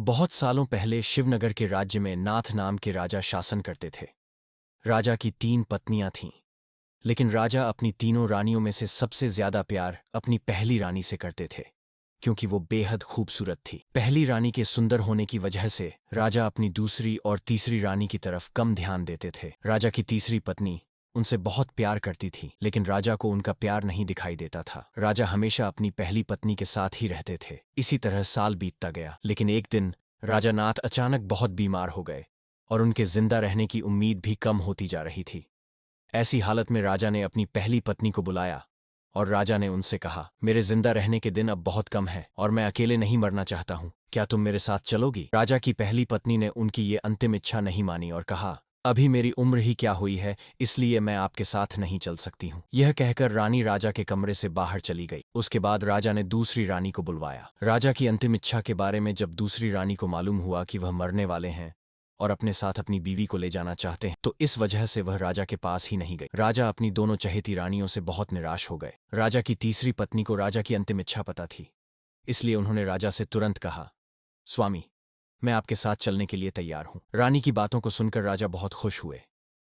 बहुत सालों पहले शिवनगर के राज्य में नाथ नाम के राजा शासन करते थे। राजा की 3 पत्नियां थीं, लेकिन राजा अपनी तीनों रानियों में से सबसे ज्यादा प्यार अपनी पहली रानी से करते थे, क्योंकि वो बेहद खूबसूरत थी। पहली रानी के सुंदर होने की वजह से राजा अपनी दूसरी और तीसरी रानी की तरफ कम ध्यान देते थे। राजा की तीसरी पत्नी उनसे बहुत प्यार करती थी, लेकिन राजा को उनका प्यार नहीं दिखाई देता था। राजा हमेशा अपनी पहली पत्नी के साथ ही रहते थे। इसी तरह साल बीतता गया, लेकिन एक दिन राजा नाथ अचानक बहुत बीमार हो गए और उनके जिंदा रहने की उम्मीद भी कम होती जा रही थी। ऐसी हालत में राजा ने अपनी पहली पत्नी को बुलाया और राजा ने उनसे कहा, मेरे जिंदा रहने के दिन अब बहुत कम है और मैं अकेले नहीं मरना चाहता हूं। क्या तुम मेरे साथ चलोगी? राजा की पहली पत्नी ने उनकी ये अंतिम इच्छा नहीं मानी और कहा, अभी मेरी उम्र ही क्या हुई है, इसलिए मैं आपके साथ नहीं चल सकती हूँ। यह कहकर रानी राजा के कमरे से बाहर चली गई। उसके बाद राजा ने दूसरी रानी को बुलवाया। राजा की अंतिम इच्छा के बारे में जब दूसरी रानी को मालूम हुआ कि वह मरने वाले हैं और अपने साथ अपनी बीवी को ले जाना चाहते हैं, तो इस वजह से वह राजा के पास ही नहीं गई। राजा अपनी दोनों चहेती रानियों से बहुत निराश हो गए। राजा की तीसरी पत्नी को राजा की अंतिम इच्छा पता थी, इसलिए उन्होंने राजा से तुरंत कहा, स्वामी, मैं आपके साथ चलने के लिए तैयार हूं। रानी की बातों को सुनकर राजा बहुत खुश हुए,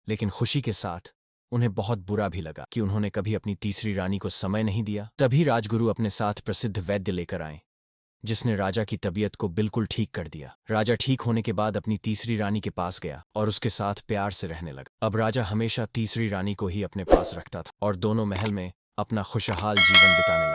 लेकिन खुशी के साथ उन्हें बहुत बुरा भी लगा कि उन्होंने कभी अपनी तीसरी रानी को समय नहीं दिया। तभी राजगुरु अपने साथ प्रसिद्ध वैद्य लेकर आए, जिसने राजा की तबीयत को बिल्कुल ठीक कर दिया। राजा ठीक होने के बाद अपनी तीसरी रानी के पास गया और उसके साथ प्यार से रहने लगा। अब राजा हमेशा तीसरी रानी को ही अपने पास रखता था और दोनों महल में अपना खुशहाल जीवन बिताने लगे।